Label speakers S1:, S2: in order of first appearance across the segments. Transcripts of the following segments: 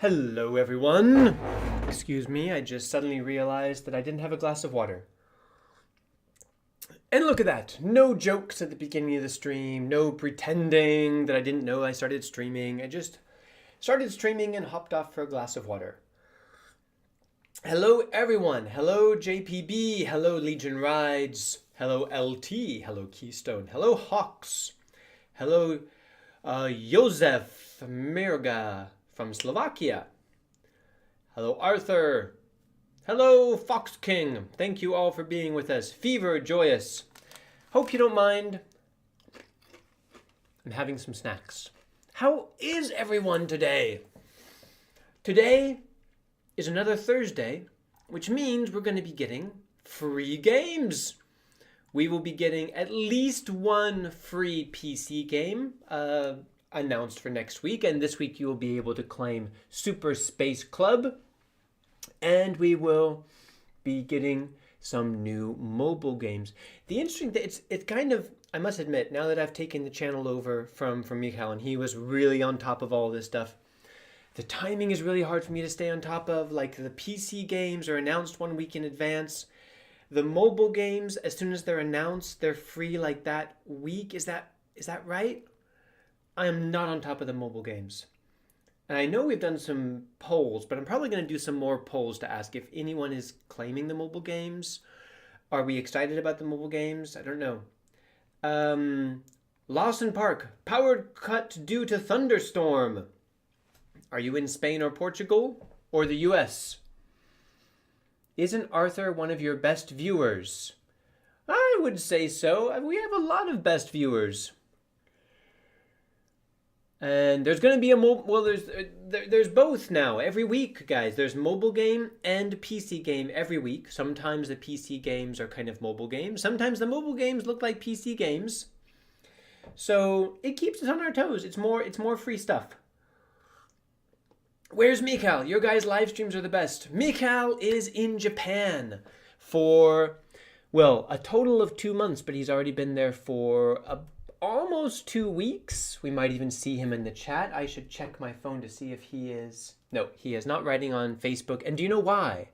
S1: Hello everyone! Excuse me, I just suddenly realized that I didn't have a glass of water. And look at that! No jokes at the beginning of the stream, no pretending that I didn't know I started streaming. I just started streaming and hopped off for a glass of water. Hello everyone! Hello JPB, hello Legion Rides, hello LT, hello Keystone, hello Hawks, hello Josef Mirga from Slovakia. Hello, Arthur. Hello, Fox King. Thank you all for being with us. Fever, Joyous. Hope you don't mind. I'm having some snacks. How is everyone today? Today is another Thursday, which means we're going to be getting free games. We will be getting at least one free PC game announced for next week, and this week you will be able to claim Super Space Club, and we will be getting some new mobile games. The interesting thing, it's kind of, I must admit, now that I've taken the channel over from Michal, and he was really on top of all this stuff, the timing is really hard for me to stay on top of. Like, the PC games are announced 1 week in advance. The mobile games, as soon as they're announced, they're free like that week. Is that right? I am not on top of the mobile games. And I know we've done some polls, but I'm probably going to do some more polls to ask if anyone is claiming the mobile games. Are we excited about the mobile games? I don't know. Lawson Park, power cut due to thunderstorm. Are you in Spain or Portugal or the US? Isn't Arthur one of your best viewers? I would say so. We have a lot of best viewers. And there's going to be a there's both now every week, guys. There's mobile game and PC game every week. Sometimes the PC games are kind of mobile games. Sometimes the mobile games look like PC games. So it keeps us on our toes. It's more free stuff. Where's Michal? Your guys' live streams are the best. Michal is in Japan for, well, a total of 2 months, but he's already been there for almost 2 weeks. We might even see him in the chat. I should check my phone to see if he is. No, he is not writing on Facebook. And do you know why?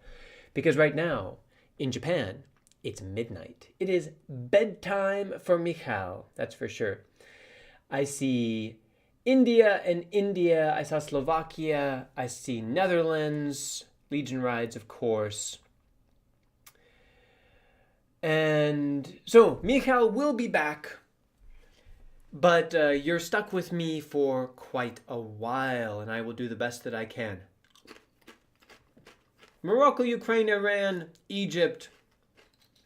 S1: Because right now, in Japan, it's midnight. It is bedtime for Michal, that's for sure. I see India and India. I saw Slovakia. I see Netherlands. Legion Rides, of course. And so, Michal will be back. But you're stuck with me for quite a while, and I will do the best that I can. Morocco, Ukraine, Iran, Egypt.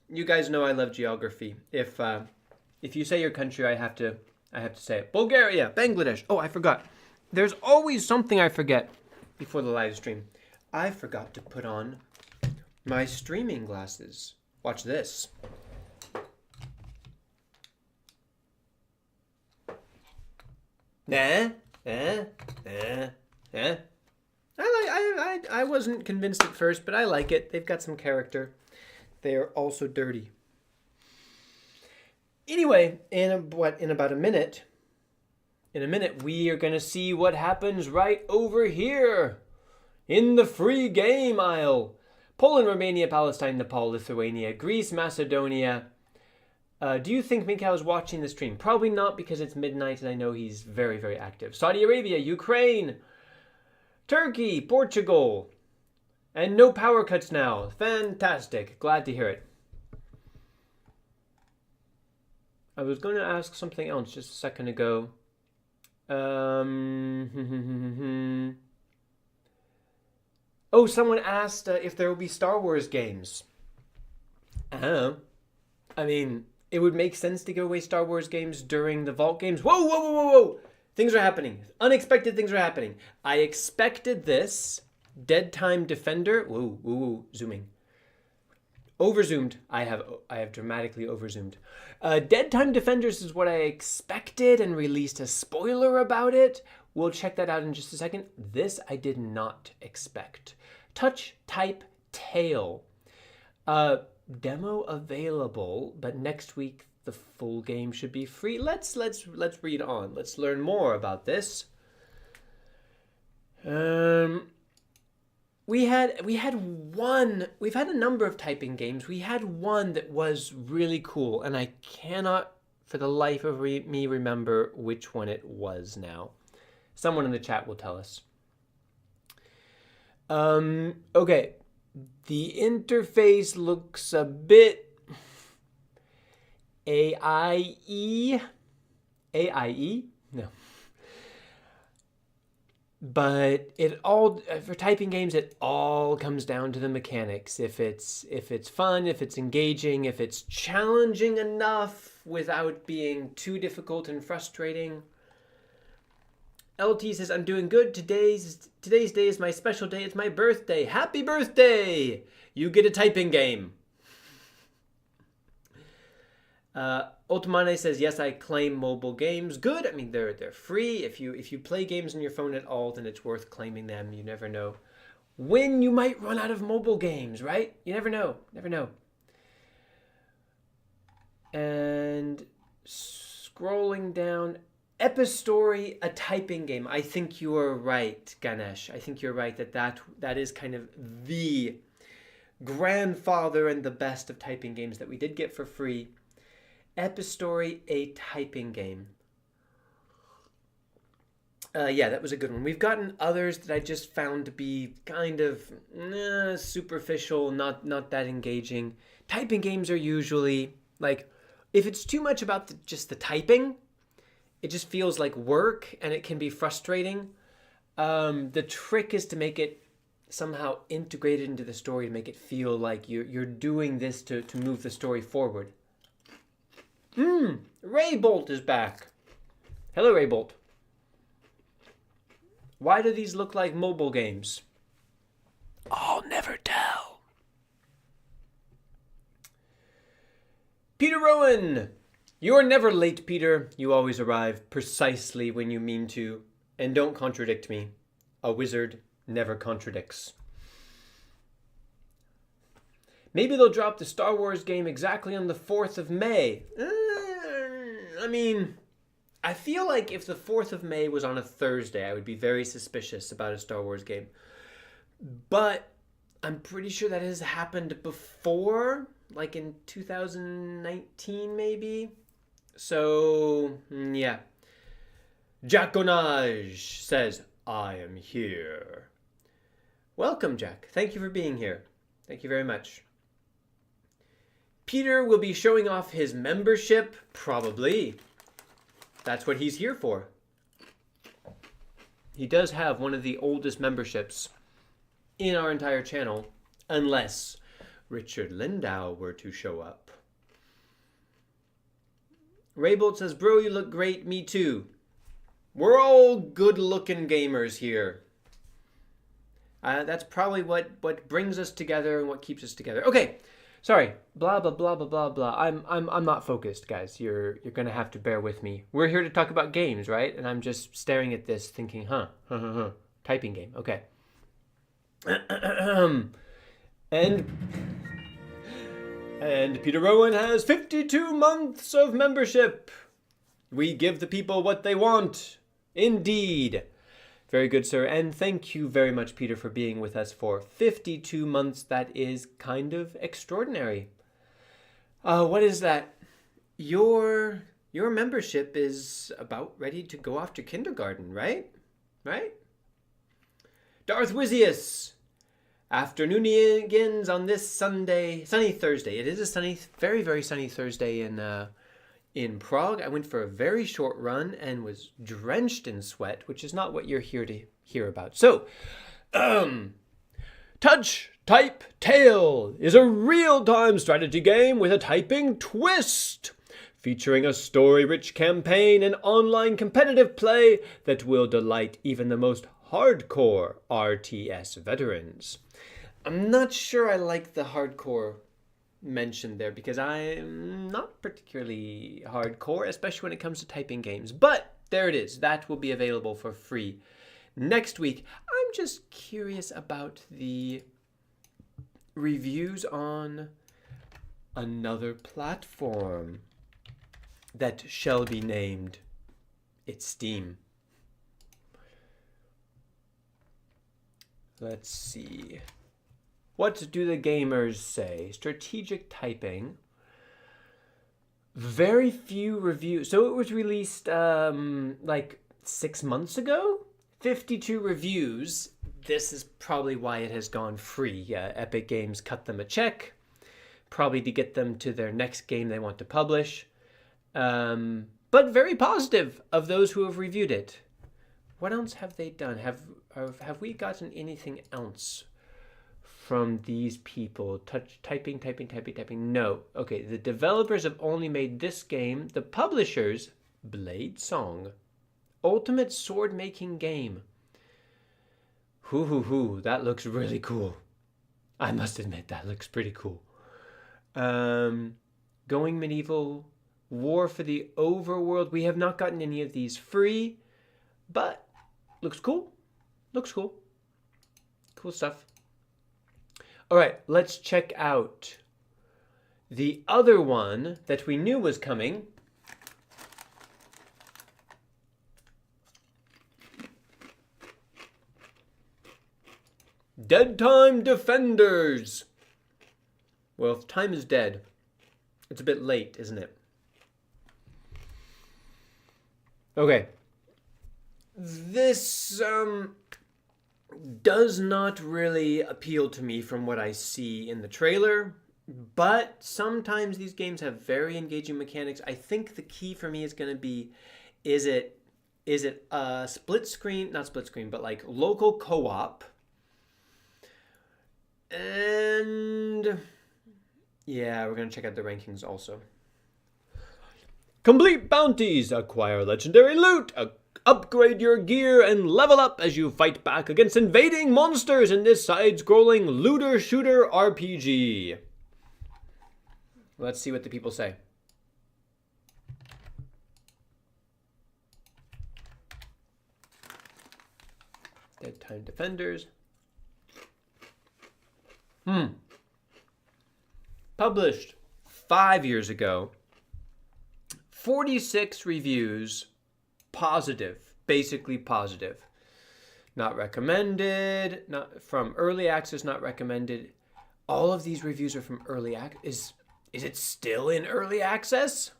S1: You guys know I love geography. If you say your country, I have to say it. Bulgaria, Bangladesh. Oh, I forgot. There's always something I forget before the live stream. I forgot to put on my streaming glasses. Watch this. I wasn't convinced at first, but I like it. They've got some character. They are also dirty. Anyway, in about a minute, we are going to see what happens right over here in the free game aisle. Poland, Romania, Palestine, Nepal, Lithuania, Greece, Macedonia. Do you think Michal is watching the stream? Probably not, because it's midnight and I know he's very, very active. Saudi Arabia, Ukraine, Turkey, Portugal, and no power cuts now. Fantastic. Glad to hear it. I was going to ask something else just a second ago. Oh, someone asked if there will be Star Wars games. I mean, it would make sense to give away Star Wars games during the Vault games. Whoa, whoa, whoa, whoa, whoa. Things are happening. Unexpected things are happening. I expected this. Deadtime Defender. Whoa, whoa, whoa, zooming. Overzoomed. I have dramatically overzoomed. Deadtime Defenders is what I expected and released a spoiler about it. We'll check that out in just a second. This I did not expect. Touch Type Tail. Demo available, but next week the full game should be free. Let's read on. Let's learn more about this. We've had a number of typing games. We had one that was really cool, and I cannot for the life of me remember which one it was now. Someone in the chat will tell us. Okay. The interface looks a bit AIE? No. But it all, for typing games, it all comes down to the mechanics. If it's fun, if it's engaging, if it's challenging enough without being too difficult and frustrating. LT says, I'm doing good. Today's day is my special day. It's my birthday. Happy birthday! You get a typing game. Ultimane says, yes, I claim mobile games. Good. I mean, they're free. If you play games on your phone at all, then it's worth claiming them. You never know when you might run out of mobile games, right? You never know. Never know. And scrolling down, Epistory, a typing game. I think you are right, Ganesh. I think you're right that is kind of the grandfather and the best of typing games that we did get for free. Epistory, a typing game. Yeah, that was a good one. We've gotten others that I just found to be kind of superficial, not that engaging. Typing games are usually, like, if it's too much about just the typing, it just feels like work and it can be frustrating. The trick is to make it somehow integrated into the story, to make it feel like you're doing this to move the story forward. Raybolt is back. Hello, Raybolt. Why do these look like mobile games? I'll never tell. Peter Rowan. You are never late, Peter. You always arrive precisely when you mean to. And don't contradict me. A wizard never contradicts. Maybe they'll drop the Star Wars game exactly on the 4th of May. I mean, I feel like if the 4th of May was on a Thursday, I would be very suspicious about a Star Wars game. But I'm pretty sure that has happened before, like in 2019 maybe. So, yeah. Jackonage says, I am here. Welcome, Jack. Thank you for being here. Thank you very much. Peter will be showing off his membership, probably. That's what he's here for. He does have one of the oldest memberships in our entire channel, unless Richard Lindau were to show up. Raybolt says, bro, you look great. Me too. We're all good-looking gamers here. That's probably what brings us together and what keeps us together. Okay, sorry. Blah blah blah blah blah blah. I'm not focused, guys. You're gonna have to bear with me. We're here to talk about games, right? And I'm just staring at this, thinking, typing game. Okay. And Peter Rowan has 52 months of membership. We give the people what they want. Indeed. Very good, sir. And thank you very much, Peter, for being with us for 52 months. That is kind of extraordinary. What is that? Your membership is about ready to go off to kindergarten, right? Right? Darth Wizius. Afternoonigans on this sunny Thursday. It is a sunny, very, very sunny Thursday in Prague. I went for a very short run and was drenched in sweat, which is not what you're here to hear about. So, Touch Type Tale is a real-time strategy game with a typing twist, featuring a story-rich campaign and online competitive play that will delight even the most hardcore RTS veterans. I'm not sure I like the hardcore mentioned there because I'm not particularly hardcore, especially when it comes to typing games. But there it is. That will be available for free next week. I'm just curious about the reviews on another platform that shall be named. It's Steam. Let's see. What do the gamers say? Strategic typing. Very few reviews. So it was released like 6 months ago. 52 reviews. This is probably why it has gone free. Epic Games cut them a check, probably to get them to their next game they want to publish. But very positive of those who have reviewed it. What else have they done? Have we gotten anything else from these people? Typing. No. Okay, the developers have only made this game. The publishers, Blade Song. Ultimate sword making game. That looks really cool. I must admit, that looks pretty cool. Going Medieval, War for the Overworld. We have not gotten any of these free, but looks cool. Looks cool. Cool stuff. All right, let's check out the other one that we knew was coming. Deadtime Defenders. Well, if time is dead, it's a bit late, isn't it? Okay. This does not really appeal to me from what I see in the trailer, but sometimes these games have very engaging mechanics. I think the key for me is going to be, is it a split screen, not split screen, but like local co-op? And yeah, we're going to check out the rankings also. Complete bounties, acquire legendary loot, upgrade your gear, and level up as you fight back against invading monsters in this side-scrolling looter-shooter RPG. Let's see what the people say. Deadtime Defenders. Published 5 years ago. 46 reviews. Positive. Basically positive. Not recommended. Not from early access, not recommended. All of these reviews are from early access. Is it still in early access?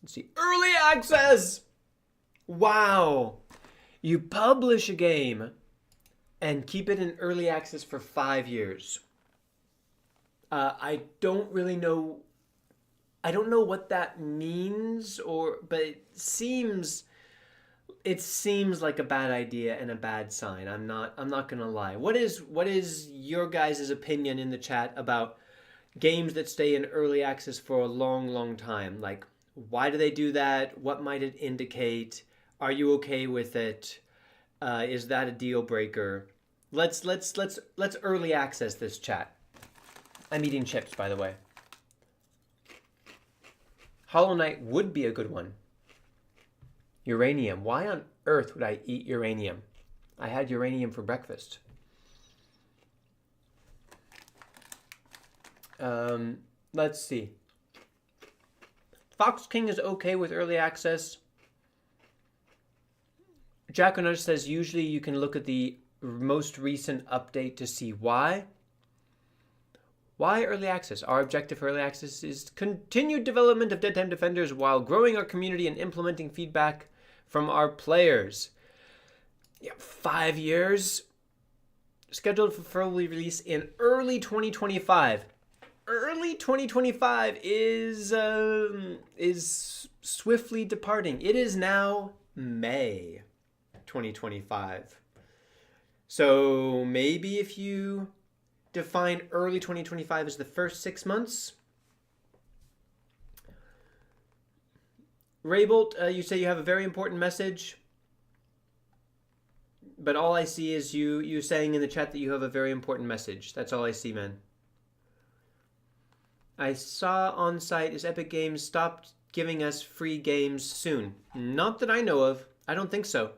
S1: Let's see. Early access! Wow. You publish a game and keep it in early access for 5 years. I don't really know. I don't know what that means, but it seems like a bad idea and a bad sign. I'm not gonna lie. What is your guys' opinion in the chat about games that stay in early access for a long time? Like, why do they do that? What might it indicate? Are you okay with it? Is that a deal breaker? Let's early access this chat. I'm eating chips, by the way. Hollow Knight would be a good one. Uranium. Why on earth would I eat uranium? I had uranium for breakfast. Let's see. Fox King is okay with early access. Jack O'Nutter says usually you can look at the most recent update to see why. Why early access? Our objective for early access is continued development of Deadtime Defenders while growing our community and implementing feedback from our players. Yeah, 5 years. Scheduled for full release in early 2025. Early 2025 is swiftly departing. It is now May 2025. So maybe if you define early 2025 as the first 6 months. Raybolt, you say you have a very important message, but all I see is you saying in the chat that you have a very important message. That's all I see, man. I saw on site is Epic Games stopped giving us free games soon. Not that I know of. I don't think so.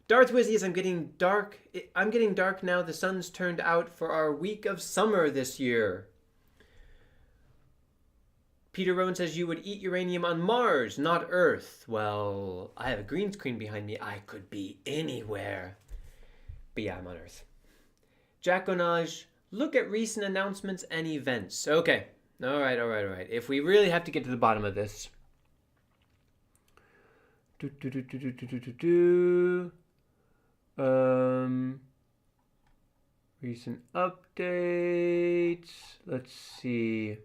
S1: Darth Wizzy, I'm getting dark. I'm getting dark now. The sun's turned out for our week of summer this year. Peter Rowan says you would eat uranium on Mars, not Earth. Well, I have a green screen behind me. I could be anywhere. But yeah, I'm on Earth. Jaconage, look at recent announcements and events. Okay. All right. If we really have to get to the bottom of this. Recent updates. Let's see.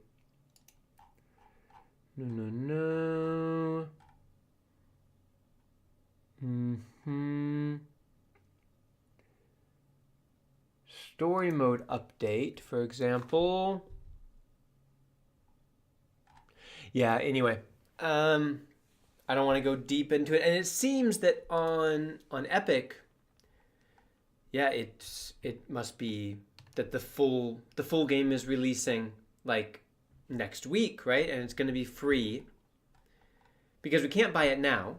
S1: No. Story mode update, for example. Yeah, anyway. I don't want to go deep into it. And it seems that on Epic, yeah, it must be that the full game is releasing like next week, right? And it's going to be free because we can't buy it now.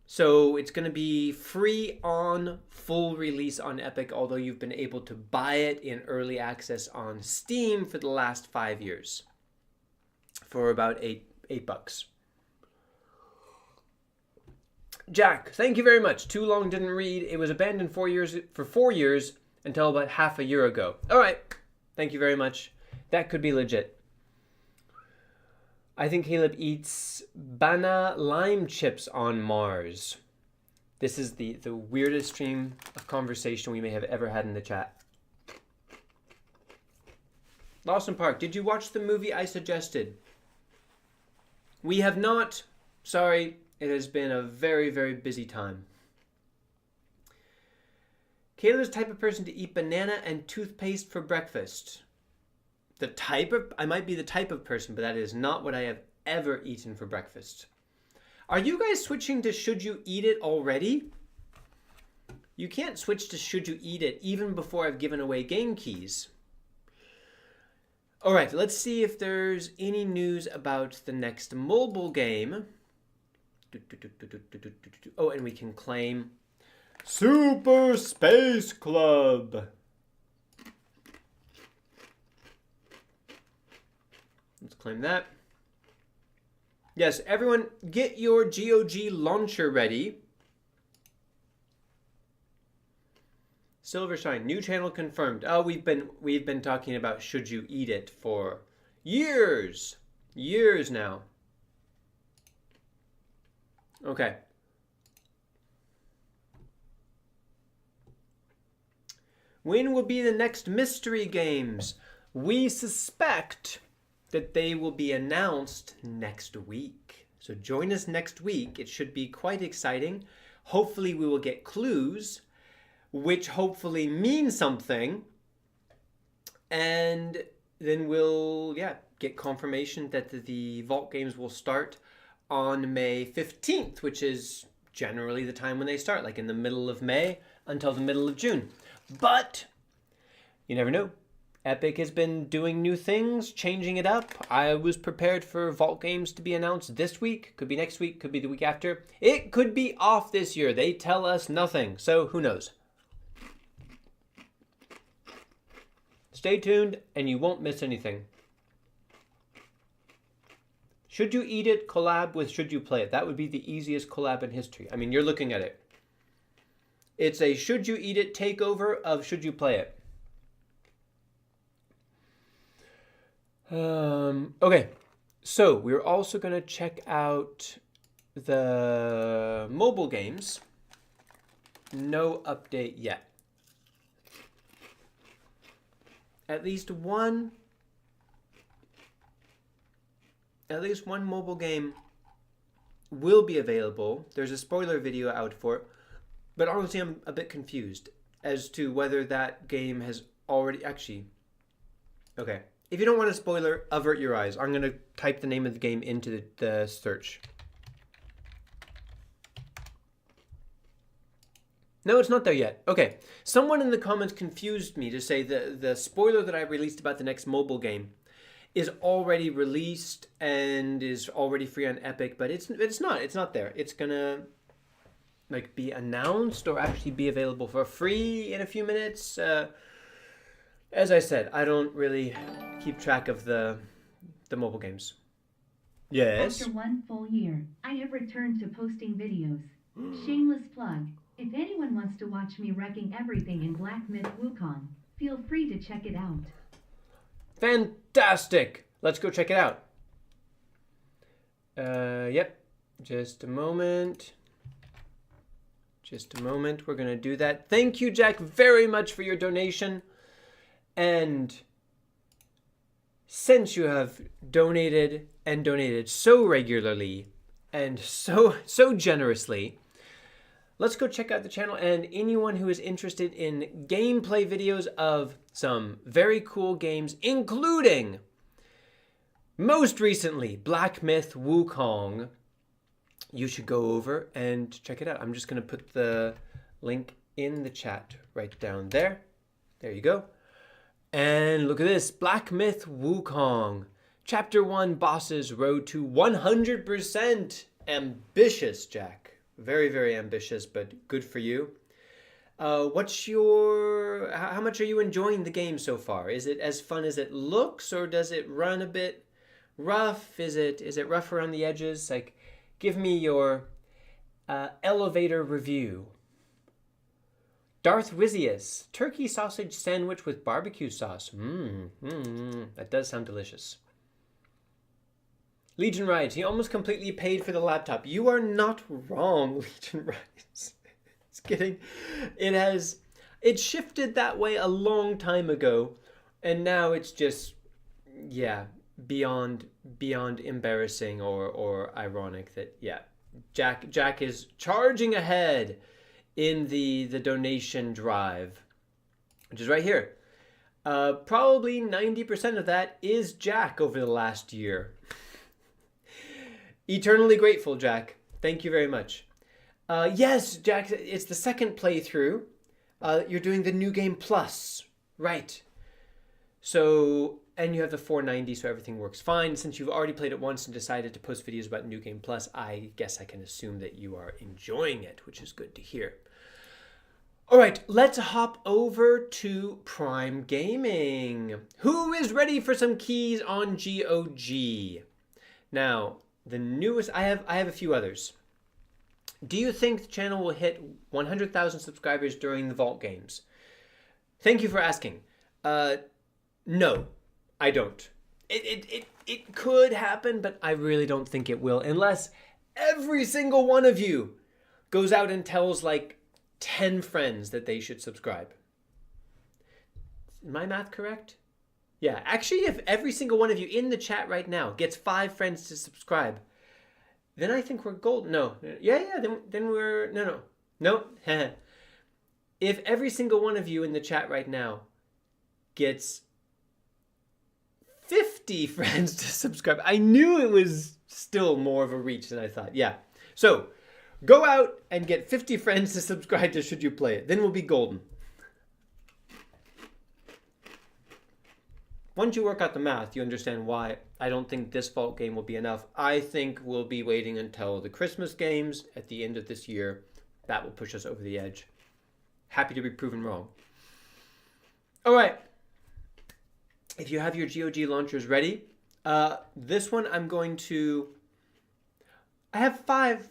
S1: So it's going to be free on full release on Epic, although you've been able to buy it in early access on Steam for the last 5 years for about $8. Jack, thank you very much. Too long didn't read. It was abandoned for 4 years until about half a year ago. All right. Thank you very much. That could be legit. I think Caleb eats banana lime chips on Mars. This is the weirdest stream of conversation we may have ever had in the chat. Lawson Park, did you watch the movie I suggested? We have not. Sorry, it has been a very, very busy time. Caleb is the type of person to eat banana and toothpaste for breakfast. I might be the type of person, but that is not what I have ever eaten for breakfast. Are you guys switching to should you eat it already? You can't switch to should you eat it even before I've given away game keys. All right, let's see if there's any news about the next mobile game. Oh, and we can claim Super Space Club. Let's claim that. Yes, everyone, get your GOG launcher ready. Silvershine, new channel confirmed. Oh, we've been talking about should you eat it for years now. Okay. When will be the next mystery games? We suspect that they will be announced next week. So join us next week. It should be quite exciting. Hopefully we will get clues, which hopefully mean something. And then we'll, get confirmation that the Vault games will start on May 15th, which is generally the time when they start, like in the middle of May until the middle of June. But you never know. Epic has been doing new things, changing it up. I was prepared for Vault games to be announced this week. Could be next week, could be the week after. It could be off this year. They tell us nothing, so who knows? Stay tuned and you won't miss anything. Should you eat it collab with should you play it? That would be the easiest collab in history. I mean, you're looking at it. It's a should you eat it takeover of should you play it. Okay, so we're also going to check out the mobile games. No update yet. At least one mobile game will be available. There's a spoiler video out for it, but honestly I'm a bit confused as to whether that game has already okay. If you don't want a spoiler, avert your eyes. I'm going to type the name of the game into the search. No, it's not there yet. Okay. Someone in the comments confused me to say the spoiler that I released about the next mobile game is already released and is already free on Epic, but it's not. It's not there. It's going to be announced or actually be available for free in a few minutes. As I said, I don't really keep track of the mobile games. Yes?
S2: After 1 full year, I have returned to posting videos. Shameless plug. If anyone wants to watch me wrecking everything in Black Myth Wukong, feel free to check it out.
S1: Fantastic! Let's go check it out. Yep. Just a moment. Just a moment. We're going to do that. Thank you, Jack, very much for your donation. And since you have donated and donated so regularly and so generously, let's go check out the channel. And anyone who is interested in gameplay videos of some very cool games, including most recently Black Myth Wukong, you should go over and check it out. I'm just going to put the link in the chat right down there. There you go. And look at this, Black Myth Wukong. Chapter 1, Bosses, Road to 100%. Ambitious, Jack. Very, very ambitious, but good for you. How much are you enjoying the game so far? Is it as fun as it looks, or does it run a bit rough? Is it rough around the edges? Like, give me your elevator review. Darth Wizius, turkey sausage sandwich with barbecue sauce. That does sound delicious. Legion Rides, he almost completely paid for the laptop. You are not wrong, Legion Rides. It's kidding. It shifted that way a long time ago, and now it's just, yeah, beyond embarrassing or ironic that, yeah, Jack is charging ahead in the donation drive, which is right here. Probably 90% of that is Jack over the last year. Eternally grateful, Jack. Thank you very much. Yes, Jack, it's the second playthrough. You're doing the New Game Plus, right? So, and you have the 490, so everything works fine. Since you've already played it once and decided to post videos about New Game Plus, I guess I can assume that you are enjoying it, which is good to hear. All right, let's hop over to Prime Gaming. Who is ready for some keys on GOG? Now, the newest, I have a few others. Do you think the channel will hit 100,000 subscribers during the Vault Games? Thank you for asking. No, I don't. It could happen, but I really don't think it will, unless every single one of you goes out and tells like 10 friends that they should subscribe. Is my math correct? Yeah, actually, if every single one of you in the chat right now gets 5 friends to subscribe, then I think we're gold. No, yeah, then we're, no. If every single one of you in the chat right now gets 50 friends to subscribe, I knew it was still more of a reach than I thought. Yeah, so go out and get 50 friends to subscribe to Should You Play It. Then we'll be golden. Once you work out the math, you understand why I don't think this Vault game will be enough. I think we'll be waiting until the Christmas games at the end of this year. That will push us over the edge. Happy to be proven wrong. All right. If you have your GOG launchers ready, this one I'm going to... I have five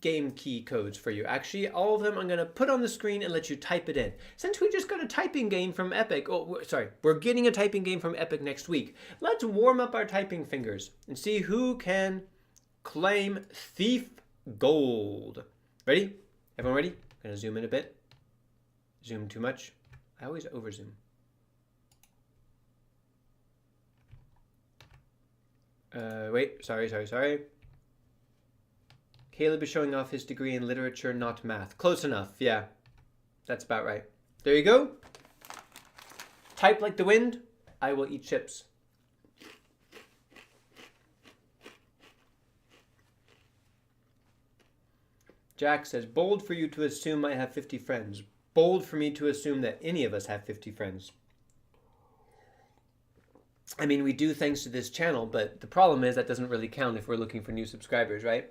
S1: game key codes for you. Actually, all of them I'm going to put on the screen and let you type it in. Since we just got a typing game from Epic, we're getting a typing game from Epic next week. Let's warm up our typing fingers and see who can claim Thief Gold. Ready? Everyone ready? I'm going to zoom in a bit. Zoom too much. I always overzoom. Wait, sorry. Caleb is showing off his degree in literature, not math. Close enough, yeah. That's about right. There you go. Type like the wind, I will eat chips. Jack says, bold for you to assume I have 50 friends. Bold for me to assume that any of us have 50 friends. I mean, we do thanks to this channel, but the problem is that doesn't really count if we're looking for new subscribers, right?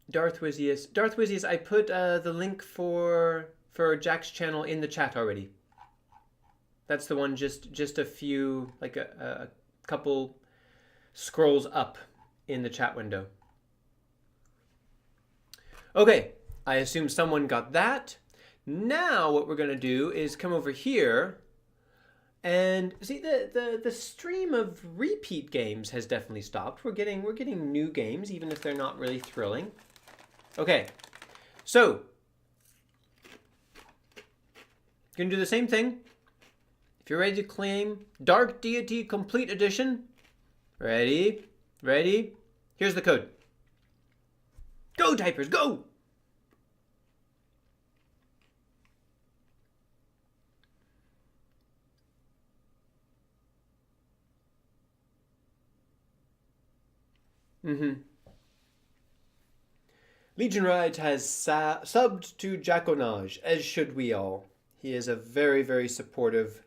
S1: Darth Wizius, I put the link for Jack's channel in the chat already. That's the one, just a few, like a couple scrolls up in the chat window. Okay, I assume someone got that. Now what we're going to do is come over here and see the stream of repeat games has definitely stopped. We're getting new games, even if they're not really thrilling. Okay, so gonna do the same thing. If you're ready to claim Dark Deity Complete Edition, ready? Here's the code. Go, typers, go! Legion Ride has subbed to Jaconage, as should we all. He is a very, very supportive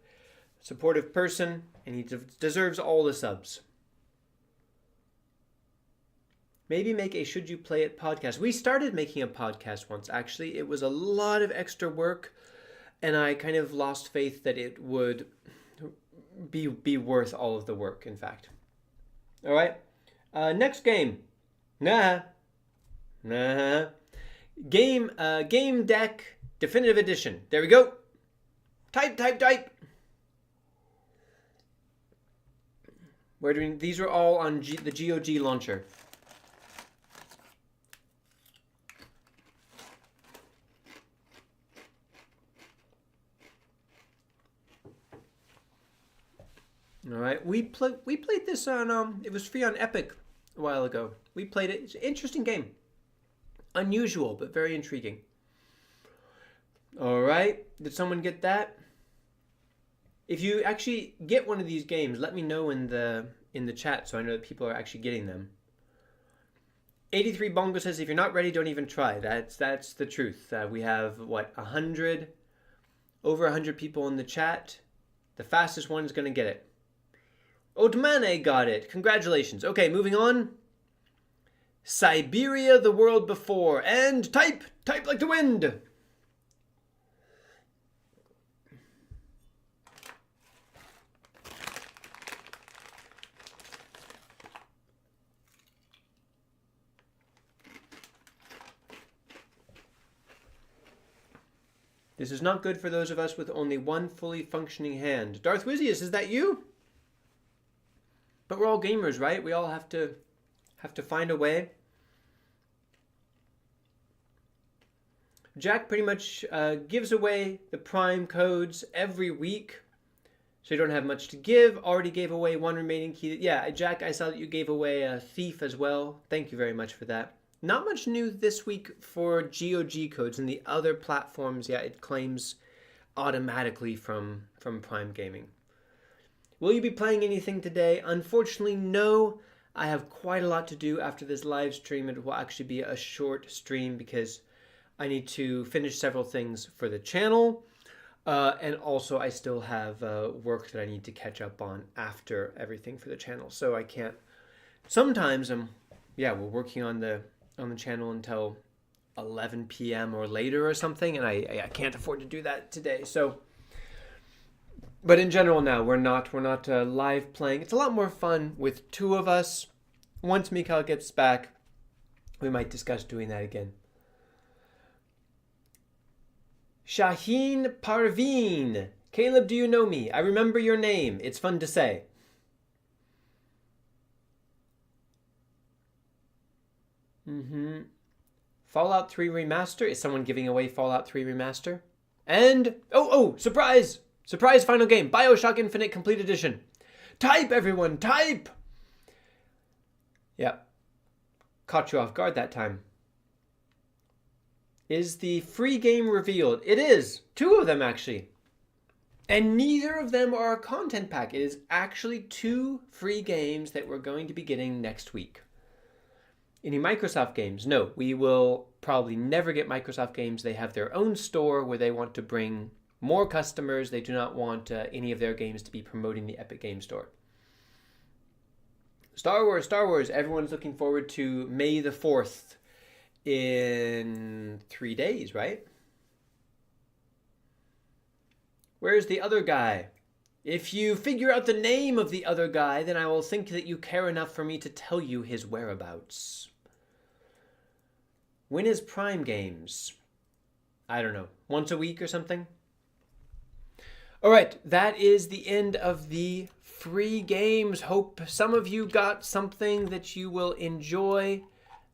S1: person, and he deserves all the subs. Maybe make a Should You Play It podcast. We started making a podcast once, actually. It was a lot of extra work, and I kind of lost faith that it would be worth all of the work, in fact. All right. Next game. Gamedec Definitive Edition. There we go. Type. We're doing, these are all on the GOG launcher. All right, we played this on it was free on Epic a while ago. We played it. It's an interesting game. Unusual, but very intriguing. All right, did someone get that? If you actually get one of these games, let me know in the chat so I know that people are actually getting them. 83 Bongo says, if you're not ready, don't even try. That's the truth. We have, what, over 100 people in the chat. The fastest one is going to get it. Odmane got it. Congratulations. Okay, moving on. Syberia, the world before. And type like the wind. This is not good for those of us with only one fully functioning hand. Darth Wizius, is that you? But we're all gamers, right? We all have to find a way. Jack pretty much gives away the Prime codes every week, so you don't have much to give. Already gave away one remaining key. Yeah, Jack, I saw that you gave away a Thief as well. Thank you very much for that. Not much new this week for GOG codes and the other platforms. Yeah, it claims automatically from Prime Gaming. Will you be playing anything today? Unfortunately, no. I have quite a lot to do after this live stream. It will actually be a short stream because I need to finish several things for the channel. And also I still have work that I need to catch up on after everything for the channel. So I can't. Sometimes we're working on the channel until 11 p.m. or later or something, and I can't afford to do that today. So, but in general now we're not live playing. It's a lot more fun with two of us. Once Michal gets back, we might discuss doing that again. Shaheen Parveen. Caleb, do you know me? I remember your name. It's fun to say. Fallout 3 Remaster. Is someone giving away Fallout 3 Remaster? And, surprise! Surprise final game. Bioshock Infinite Complete Edition. Type, everyone, type! Yep. Caught you off guard that time. Is the free game revealed? It is. 2 of them, actually. And neither of them are a content pack. It is actually 2 free games that we're going to be getting next week. Any Microsoft games? No, we will probably never get Microsoft games. They have their own store where they want to bring more customers. They do not want any of their games to be promoting the Epic Game Store. Star Wars. Everyone's looking forward to May the 4th in 3 days, right? Where's the other guy? If you figure out the name of the other guy, then I will think that you care enough for me to tell you his whereabouts. When is Prime Games? I don't know. Once a week or something? All right, that is the end of the free games. Hope some of you got something that you will enjoy.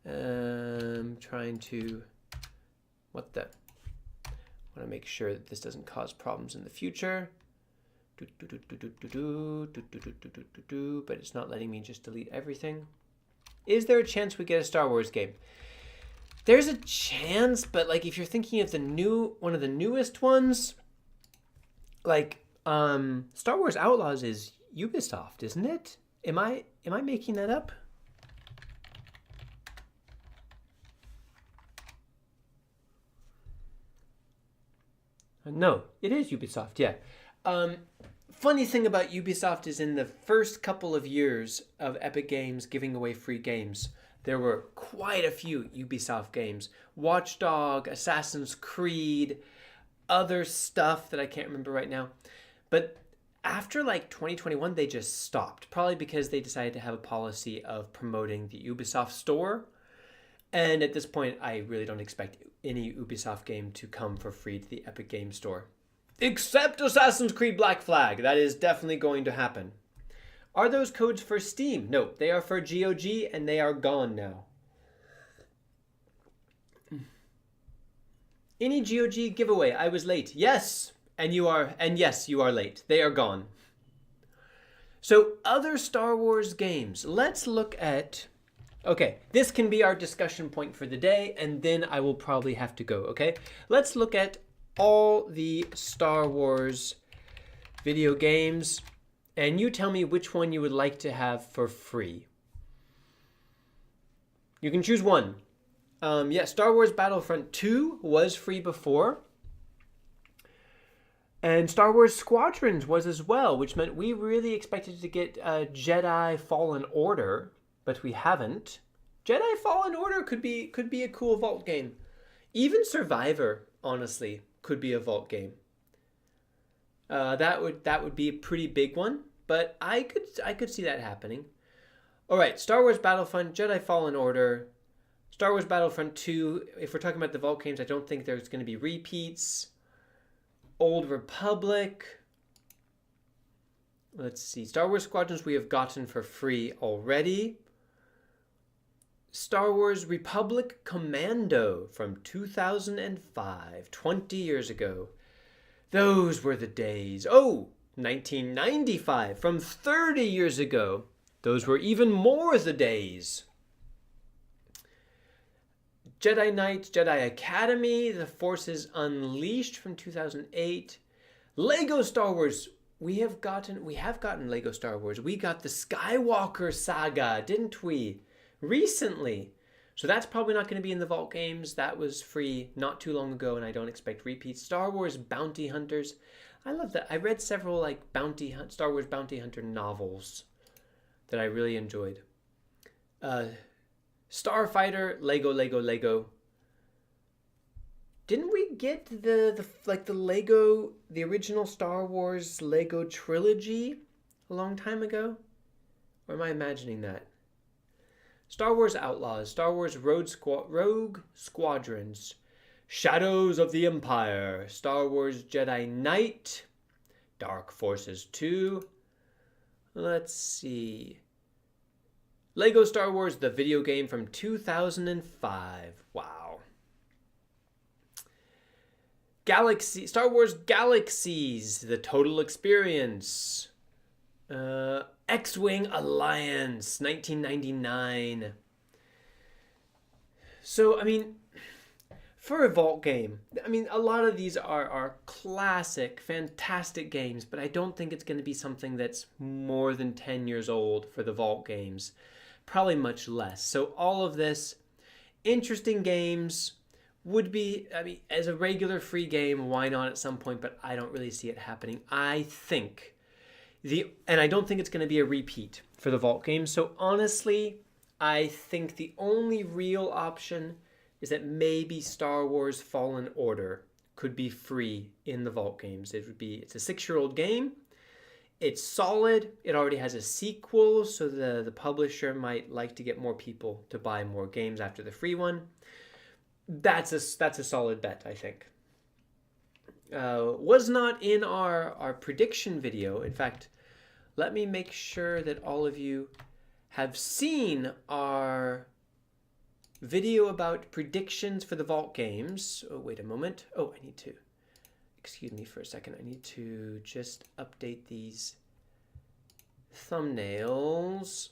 S1: Trying to... What the... I want to make sure that this doesn't cause problems in the future. But it's not letting me just delete everything. Is there a chance we get a Star Wars game? There's a chance, but like if you're thinking of one of the newest ones, like Star Wars Outlaws is Ubisoft, isn't it? Am I making that up? No, it is Ubisoft, yeah. Funny thing about Ubisoft is in the first couple of years of Epic Games giving away free games, there were quite a few Ubisoft games. Watch Dogs, Assassin's Creed, other stuff that I can't remember right now. But after like 2021, they just stopped. Probably because they decided to have a policy of promoting the Ubisoft store. And at this point, I really don't expect any Ubisoft game to come for free to the Epic Games Store. Except Assassin's Creed Black Flag. That is definitely going to happen. Are those codes for Steam? No, they are for GOG and they are gone now. Any GOG giveaway? I was late. Yes, yes, you are late. They are gone. So other Star Wars games. Let's look at... Okay, this can be our discussion point for the day, and then I will probably have to go, okay? Let's look at all the Star Wars video games, and you tell me which one you would like to have for free. You can choose one. Yeah, Star Wars Battlefront 2 was free before. And Star Wars Squadrons was as well, which meant we really expected to get Jedi Fallen Order, but we haven't. Jedi Fallen Order could be a cool vault game. Even Survivor, honestly, could be a vault game. That would be a pretty big one, but I could see that happening. All right, Star Wars Battlefront, Jedi Fallen Order, Star Wars Battlefront 2. If we're talking about the vault games, I don't think there's going to be repeats. Old Republic. Let's see. Star Wars Squadrons we have gotten for free already. Star Wars Republic Commando from 2005, 20 years ago. Those were the days. Oh, 1995, from 30 years ago. Those were even more the days. Jedi Knight, Jedi Academy, The Force is Unleashed from 2008. Lego Star Wars. We have gotten Lego Star Wars. We got the Skywalker saga, didn't we? Recently. So that's probably not going to be in the vault games. That was free not too long ago, and I don't expect repeats. Star Wars Bounty Hunters. I love that. I read several like Star Wars Bounty Hunter novels that I really enjoyed. Starfighter, Lego. Didn't we get the original Star Wars Lego trilogy a long time ago? Or am I imagining that? Star Wars Outlaws, Star Wars Rogue Squadrons, Shadows of the Empire, Star Wars Jedi Knight, Dark Forces 2. Let's see. Lego Star Wars, the video game from 2005. Wow. Star Wars Galaxies, the total experience. X-Wing Alliance, 1999. So, I mean, for a vault game, I mean, a lot of these are classic, fantastic games, but I don't think it's going to be something that's more than 10 years old for the vault games. Probably much less. So all of this, interesting games, would be, I mean, as a regular free game, why not at some point, but I don't really see it happening. I think and I don't think it's going to be a repeat for the vault games. So honestly, I think the only real option is that maybe Star Wars Fallen Order could be free in the vault games. It's a 6-year-old game. It's solid. It already has a sequel, so the publisher might like to get more people to buy more games after the free one. That's a solid bet, I think. Was not in our prediction video. In fact, let me make sure that all of you have seen our video about predictions for the Vault games. Oh, wait a moment. Oh, I need to, excuse me for a second. I need to just update these thumbnails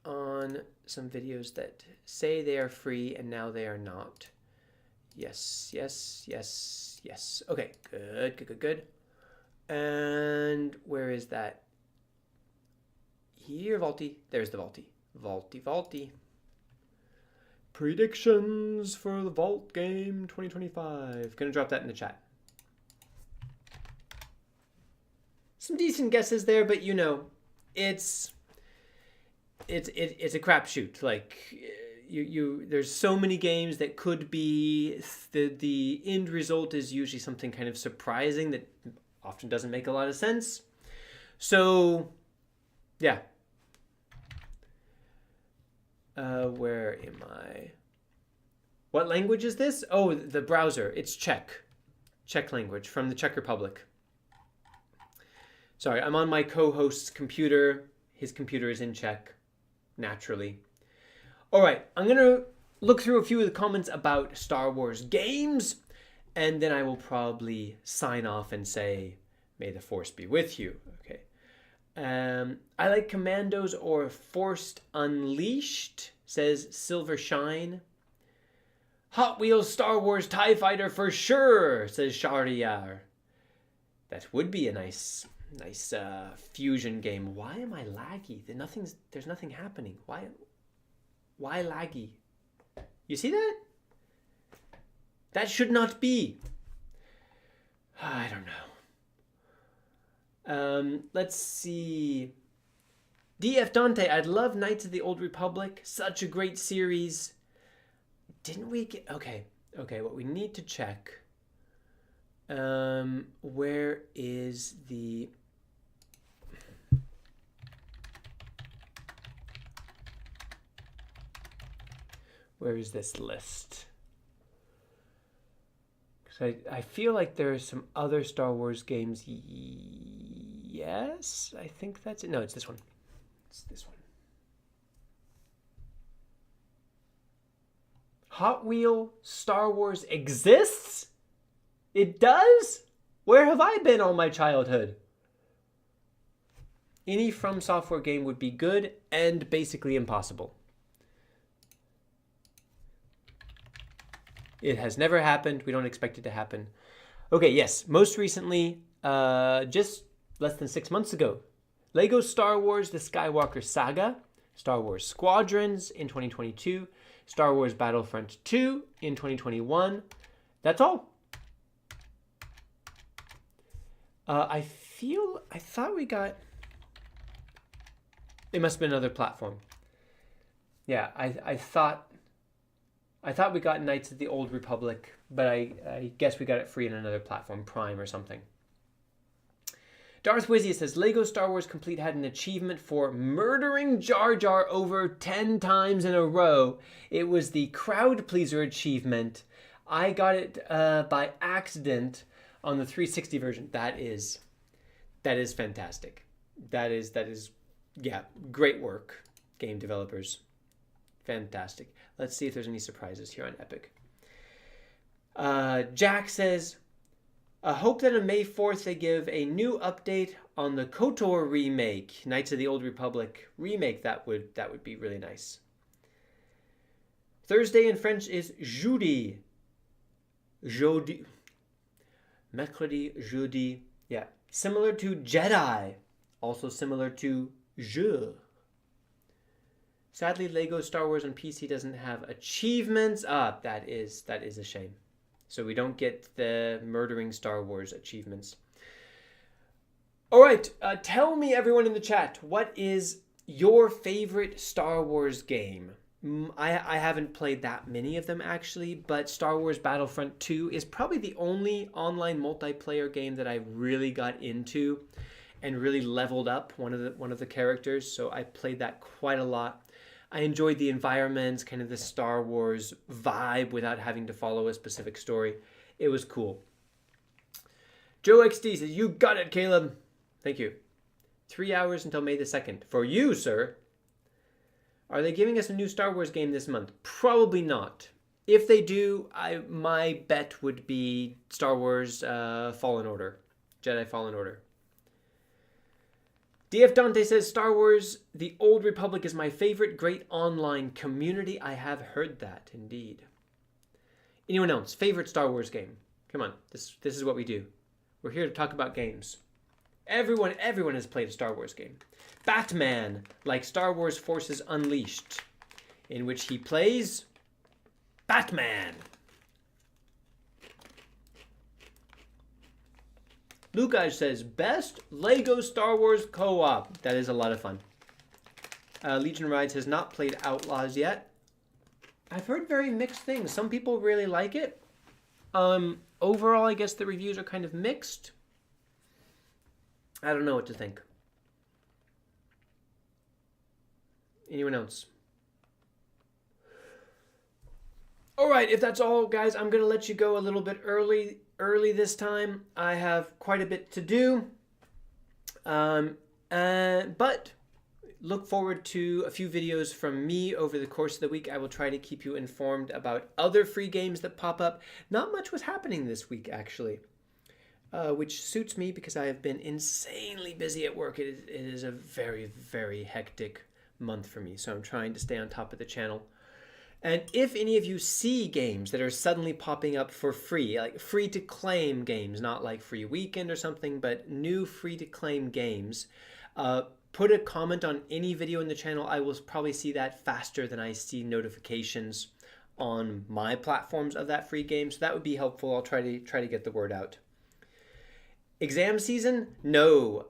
S1: on some videos that say they are free and now they are not. Yes, yes, yes, yes. Okay, good, good, good, good. And where is that? Here, Vaulty. There's the Vaulty. Vaulty, Vaulty. Predictions for the Vault game 2025. Gonna drop that in the chat. Some decent guesses there, but you know, it's a crapshoot. Like there's so many games that could be. The end result is usually something kind of surprising that often doesn't make a lot of sense. So, yeah. Where am I? What language is this? Oh, the browser. It's Czech. Czech language from the Czech Republic. Sorry, I'm on my co-host's computer. His computer is in Czech, naturally. All right, I'm going to look through a few of the comments about Star Wars games, and then I will probably sign off and say, may the Force be with you. Okay. I like Commandos or Forced Unleashed, says Silver Shine. Hot Wheels Star Wars TIE Fighter for sure, says Shardiyar. That would be a nice fusion game. Why am I laggy? There's nothing happening. Why laggy? You see that? That should not be. I don't know. Let's see. DF Dante, I'd love Knights of the Old Republic. Such a great series. Didn't we get... Okay, what we need to check. Where is the... Where is this list? Because I feel like there are some other Star Wars games. Yes, I think that's it. No, it's this one. It's this one. Hot Wheel Star Wars exists? It does? Where have I been all my childhood? Any From Software game would be good and basically impossible. It has never happened. We don't expect it to happen. Okay, yes. Most recently, just less than 6 months ago, Lego Star Wars The Skywalker Saga, Star Wars Squadrons in 2022, Star Wars Battlefront 2 in 2021. That's all. I thought we got... It must have been another platform. Yeah, I thought we got Knights of the Old Republic, but I guess we got it free on another platform, Prime or something. Darth Wizzy says, Lego Star Wars Complete had an achievement for murdering Jar Jar over 10 times in a row. It was the Crowd Pleaser achievement. I got it by accident on the 360 version. That is fantastic. That is, yeah, great work, game developers. Fantastic. Let's see if there's any surprises here on Epic. Jack says, I hope that on May 4th they give a new update on the KOTOR remake, Knights of the Old Republic remake. That would be really nice. Thursday in French is jeudi. Jeudi. Mercredi, jeudi. Yeah. Similar to Jedi. Also similar to jeu. Sadly, Lego Star Wars on PC doesn't have achievements. That is a shame. So we don't get the murdering Star Wars achievements. All right, tell me, everyone in the chat, what is your favorite Star Wars game? I haven't played that many of them, actually, but Star Wars Battlefront 2 is probably the only online multiplayer game that I really got into. and really leveled up one of the characters. So I played that quite a lot. I enjoyed the environments, kind of the Star Wars vibe without having to follow a specific story. It was cool. Joe XD says, "You got it, Caleb." Thank you. 3 hours until May the 2nd. For you, sir. Are they giving us a new Star Wars game this month? Probably not. If they do, my bet would be Star Wars Fallen Order. Jedi Fallen Order. DF Dante says, "Star Wars The Old Republic is my favorite. Great online community." I have heard that, indeed. Anyone else? Favorite Star Wars game? Come on, this is what we do. We're here to talk about games. Everyone has played a Star Wars game. Batman, like Star Wars Forces Unleashed, in which he plays Batman. Lucas says, "Best Lego Star Wars co-op." That is a lot of fun. Legion Rides has not played Outlaws yet. I've heard very mixed things. Some people really like it. Overall, I guess the reviews are kind of mixed. I don't know what to think. Anyone else? All right, if that's all, guys, I'm going to let you go a little bit early this time. I have quite a bit to do. But look forward to a few videos from me over the course of the week. I will try to keep you informed about other free games that pop up. Not much was happening this week, actually, which suits me because I have been insanely busy at work. It is a very, very hectic month for me, so I'm trying to stay on top of the channel. And if any of you see games that are suddenly popping up for free, like free-to-claim games, not like Free Weekend or something, but new free-to-claim games, put a comment on any video in the channel. I will probably see that faster than I see notifications on my platforms of that free game, so that would be helpful. I'll try to get the word out. Exam season? No.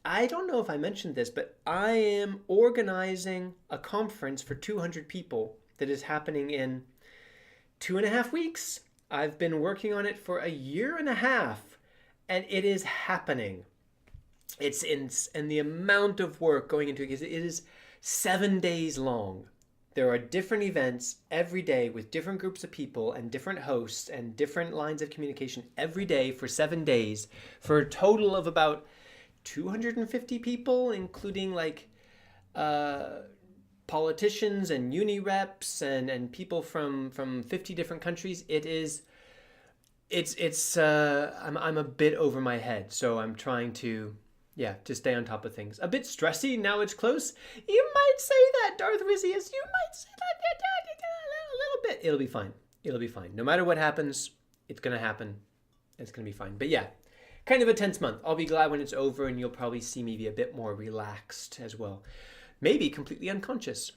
S1: I don't know if I mentioned this, but I am organizing a conference for 200 people that is happening in 2.5 weeks. I've been working on it for 1.5 years, and it is happening. It's and the amount of work going into it is 7 days long. There are different events every day with different groups of people and different hosts and different lines of communication every day for 7 days for a total of about 250 people, including like politicians and uni reps and people from 50 different countries. I'm a bit over my head, so I'm trying to stay on top of things. A bit stressy now it's close. You might say that, Darth Rizius. You might say that a little bit. It'll be fine. It'll be fine. No matter what happens, it's going to happen. It's going to be fine. But yeah, kind of a tense month. I'll be glad when it's over, and you'll probably see me be a bit more relaxed as well. Maybe completely unconscious.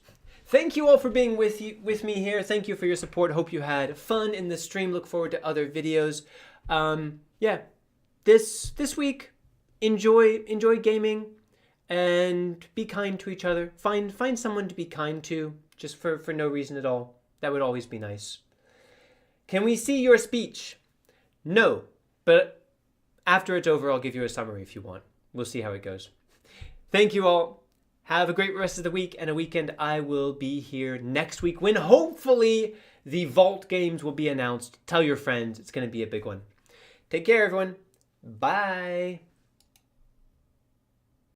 S1: Thank you all for being with me here. Thank you for your support. Hope you had fun in the stream. Look forward to other videos. This week, enjoy gaming and be kind to each other. Find someone to be kind to, just for no reason at all. That would always be nice. Can we see your speech? No, but after it's over, I'll give you a summary if you want. We'll see how it goes. Thank you all. Have a great rest of the week and a weekend. I will be here next week when hopefully the Vault games will be announced. Tell your friends. It's going to be a big one. Take care, everyone. Bye.